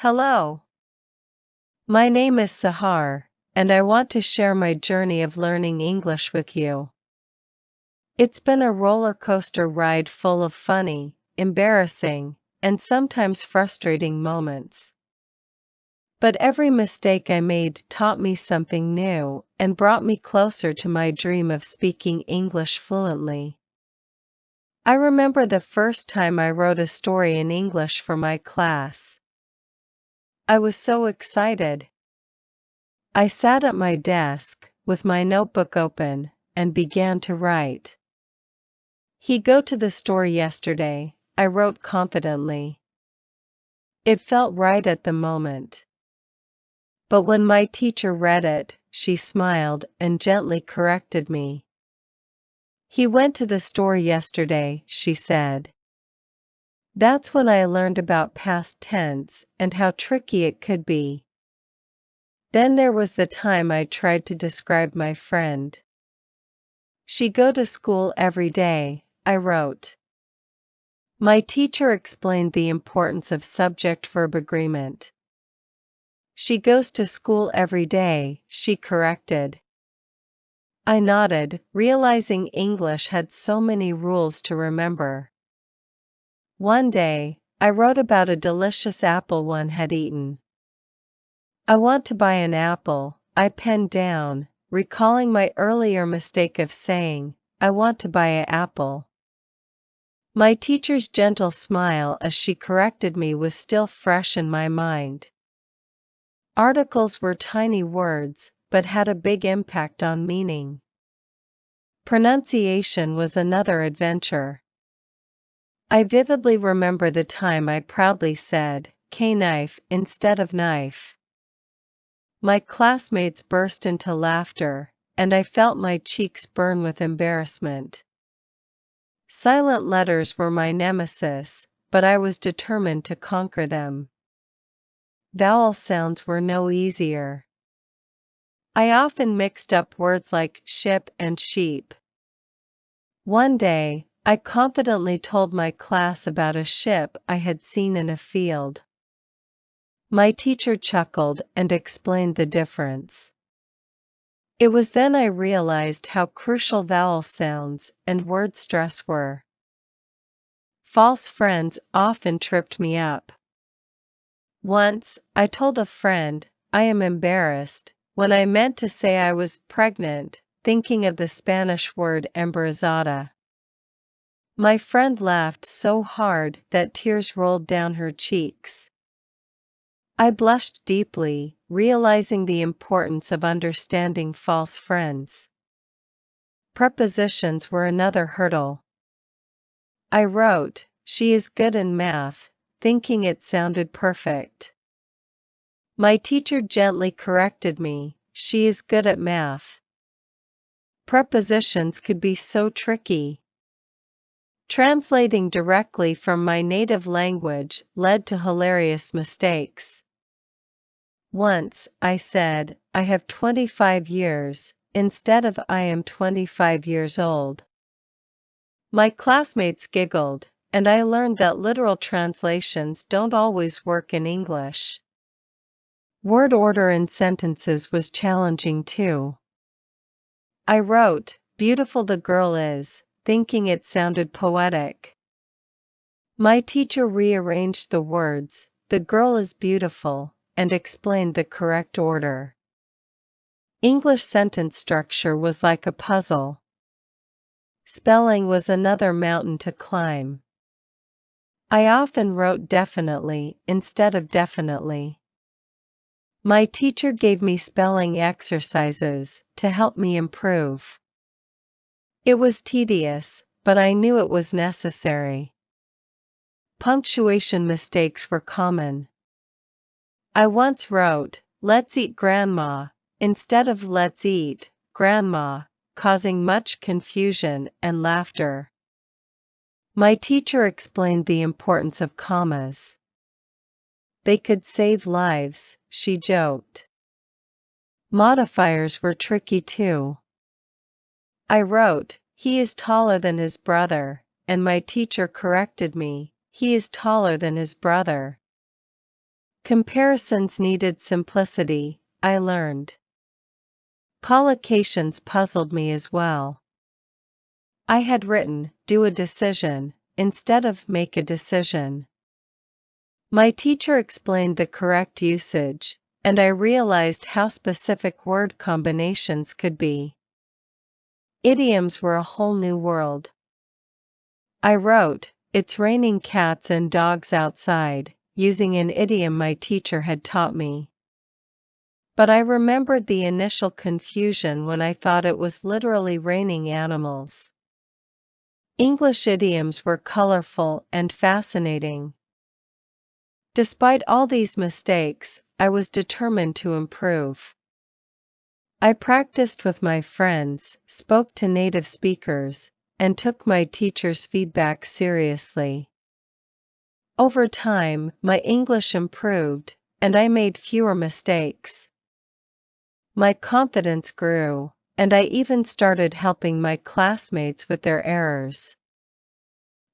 Hello, my name is Sahaar, and I want to share my journey of learning English with you. It's been a roller coaster ride full of funny, embarrassing, and sometimes frustrating moments. But every mistake I made taught me something new and brought me closer to my dream of speaking English fluently. I remember the first time I wrote a story in English for my class. I was so excited. I sat at my desk, with my notebook open, and began to write. He go to the store yesterday, I wrote confidently. It felt right at the moment. But when my teacher read it, she smiled and gently corrected me. He went to the store yesterday, she said. That's when I learned about past tense and how tricky it could be. Then there was the time I tried to describe my friend. She go to school every day, I wrote. My teacher explained the importance of subject-verb agreement. She goes to school every day, she corrected. I nodded, realizing English had so many rules to remember. One day, I wrote about a delicious apple one had eaten. I want to buy an apple, I penned down, recalling my earlier mistake of saying, I want to buy an apple. My teacher's gentle smile as she corrected me was still fresh in my mind. Articles were tiny words, but had a big impact on meaning. Pronunciation was another adventure. I vividly remember the time I proudly said, "K-knife" instead of knife. My classmates burst into laughter, and I felt my cheeks burn with embarrassment. Silent letters were my nemesis, but I was determined to conquer them. Vowel sounds were no easier. I often mixed up words like ship and sheep. One day, I confidently told my class about a ship I had seen in a field. My teacher chuckled and explained the difference. It was then I realized how crucial vowel sounds and word stress were. False friends often tripped me up. Once, I told a friend, I am embarrassed, when I meant to say I was pregnant, thinking of the Spanish word embarazada. My friend laughed so hard that tears rolled down her cheeks. I blushed deeply, realizing the importance of understanding false friends. Prepositions were another hurdle. I wrote, she is good in math, thinking it sounded perfect. My teacher gently corrected me, she is good at math. Prepositions could be so tricky. Translating directly from my native language led to hilarious mistakes. Once, I said, I have 25 years, instead of I am 25 years old. My classmates giggled, and I learned that literal translations don't always work in English. Word order in sentences was challenging too. I wrote, beautiful the girl is, thinking it sounded poetic. My teacher rearranged the words, the girl is beautiful, and explained the correct order. English sentence structure was like a puzzle. Spelling was another mountain to climb. I often wrote definitely instead of definitely. My teacher gave me spelling exercises to help me improve. It was tedious, but I knew it was necessary. Punctuation mistakes were common. I once wrote, let's eat grandma, instead of let's eat, grandma, causing much confusion and laughter. My teacher explained the importance of commas. They could save lives, she joked. Modifiers were tricky too. I wrote, he is taller than his brother, and my teacher corrected me, he is taller than his brother. Comparisons needed simplicity, I learned. Collocations puzzled me as well. I had written, do a decision, instead of make a decision. My teacher explained the correct usage, and I realized how specific word combinations could be. Idioms were a whole new world. I wrote, "It's raining cats and dogs outside," using an idiom my teacher had taught me. But I remembered the initial confusion when I thought it was literally raining animals. English idioms were colorful and fascinating. Despite all these mistakes, I was determined to improve. I practiced with my friends, spoke to native speakers, and took my teacher's feedback seriously. Over time, my English improved, and I made fewer mistakes. My confidence grew, and I even started helping my classmates with their errors.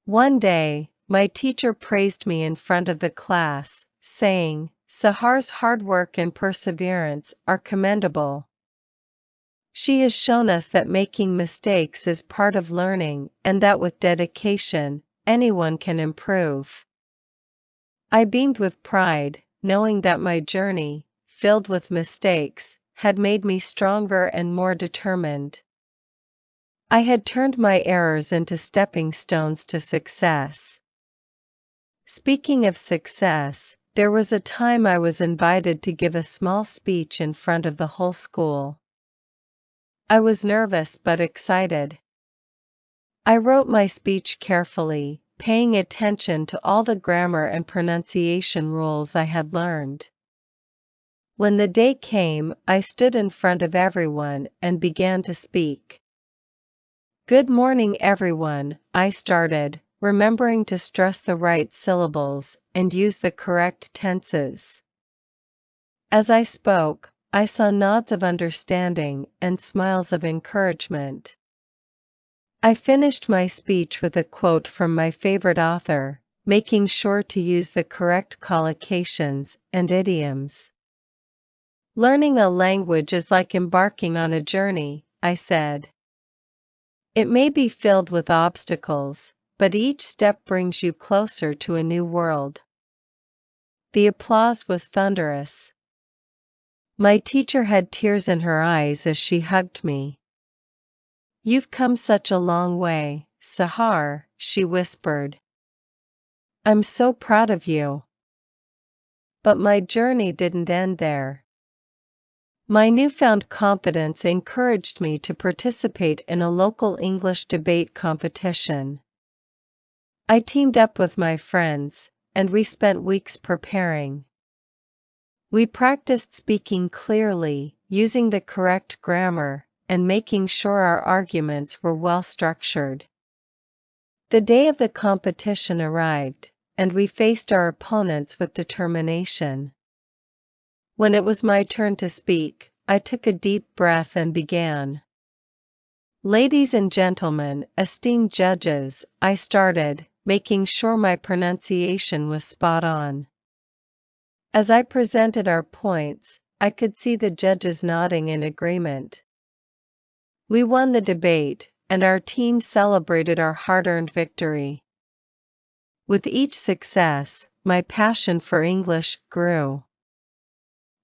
One day, my teacher praised me in front of the class, saying, "Sahar's hard work and perseverance are commendable. She has shown us that making mistakes is part of learning and that with dedication, anyone can improve." I beamed with pride, knowing that my journey, filled with mistakes, had made me stronger and more determined. I had turned my errors into stepping stones to success. Speaking of success, there was a time I was invited to give a small speech in front of the whole school. I was nervous but excited. I wrote my speech carefully, paying attention to all the grammar and pronunciation rules I had learned. When the day came, I stood in front of everyone and began to speak. "Good morning, everyone," I started, remembering to stress the right syllables and use the correct tenses. As I spoke, I saw nods of understanding and smiles of encouragement. I finished my speech with a quote from my favorite author, making sure to use the correct collocations and idioms. "Learning a language is like embarking on a journey," I said. "It may be filled with obstacles, but each step brings you closer to a new world." The applause was thunderous. My teacher had tears in her eyes as she hugged me. "You've come such a long way, Sahaar," she whispered. "I'm so proud of you." But my journey didn't end there. My newfound confidence encouraged me to participate in a local English debate competition. I teamed up with my friends, and we spent weeks preparing. We practiced speaking clearly, using the correct grammar, and making sure our arguments were well structured. The day of the competition arrived, and we faced our opponents with determination. When it was my turn to speak, I took a deep breath and began. "Ladies and gentlemen, esteemed judges," I started, making sure my pronunciation was spot on. As I presented our points, I could see the judges nodding in agreement. We won the debate, and our team celebrated our hard-earned victory. With each success, my passion for English grew.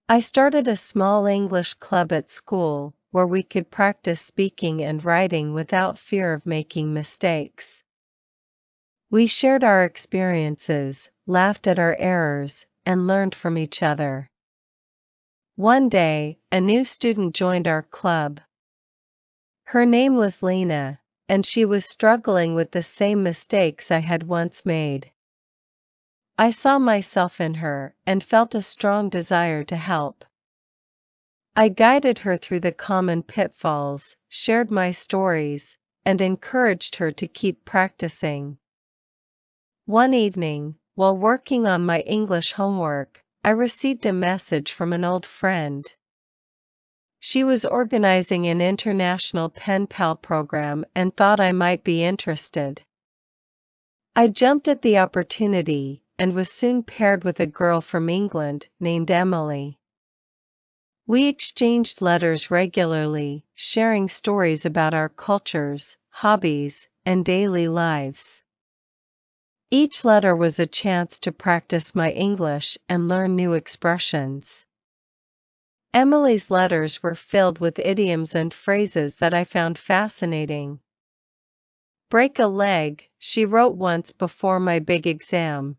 I started a small English club at school, where we could practice speaking and writing without fear of making mistakes. We shared our experiences, laughed at our errors, and learned from each other. One day, a new student joined our club. Her name was Lena, and she was struggling with the same mistakes I had once made. I saw myself in her and felt a strong desire to help. I guided her through the common pitfalls, shared my stories, and encouraged her to keep practicing. One evening, while working on my English homework, I received a message from an old friend. She was organizing an international pen pal program and thought I might be interested. I jumped at the opportunity, and was soon paired with a girl from England named Emily. We exchanged letters regularly, sharing stories about our cultures, hobbies, and daily lives. Each letter was a chance to practice my English and learn new expressions. Emily's letters were filled with idioms and phrases that I found fascinating. Break a leg, she wrote once before my big exam.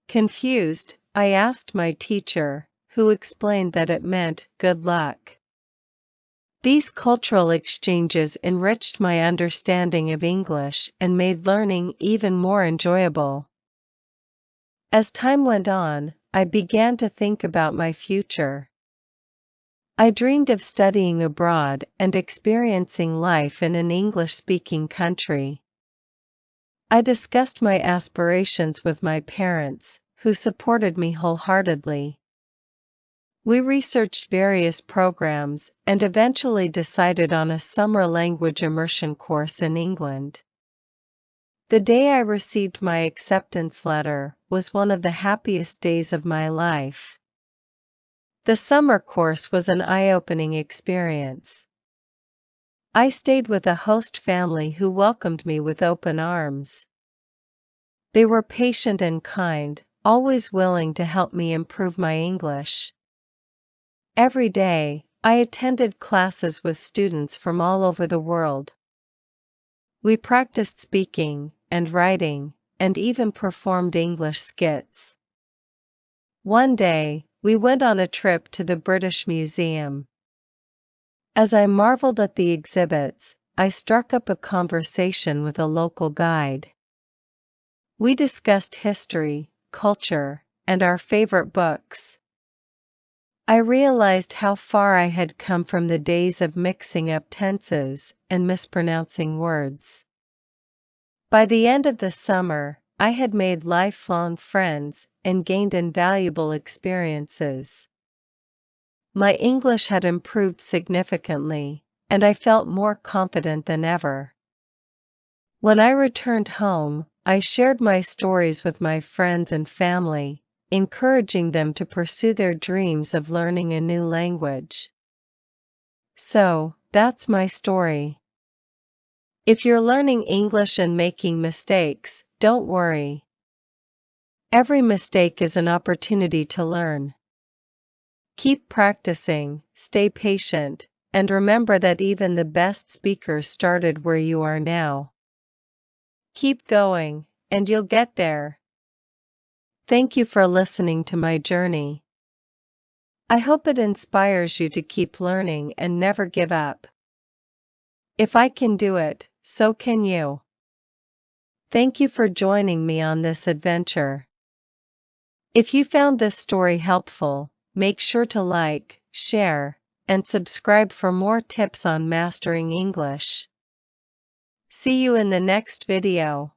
Confused, I asked my teacher, who explained that it meant good luck. These cultural exchanges enriched my understanding of English and made learning even more enjoyable. As time went on, I began to think about my future. I dreamed of studying abroad and experiencing life in an English-speaking country. I discussed my aspirations with my parents, who supported me wholeheartedly. We researched various programs and eventually decided on a summer language immersion course in England. The day I received my acceptance letter was one of the happiest days of my life. The summer course was an eye-opening experience. I stayed with a host family who welcomed me with open arms. They were patient and kind, always willing to help me improve my English. Every day, I attended classes with students from all over the world. We practiced speaking and writing, and even performed English skits. One day, we went on a trip to the British Museum. As I marveled at the exhibits, I struck up a conversation with a local guide. We discussed history, culture, and our favorite books. I realized how far I had come from the days of mixing up tenses and mispronouncing words. By the end of the summer, I had made lifelong friends and gained invaluable experiences. My English had improved significantly, and I felt more confident than ever. When I returned home, I shared my stories with my friends and family, encouraging them to pursue their dreams of learning a new language. So, that's my story. If you're learning English and making mistakes, don't worry. Every mistake is an opportunity to learn. Keep practicing, stay patient, and remember that even the best speakers started where you are now. Keep going, and you'll get there. Thank you for listening to my journey. I hope it inspires you to keep learning and never give up. If I can do it, so can you. Thank you for joining me on this adventure. If you found this story helpful, make sure to like, share, and subscribe for more tips on mastering English. See you in the next video.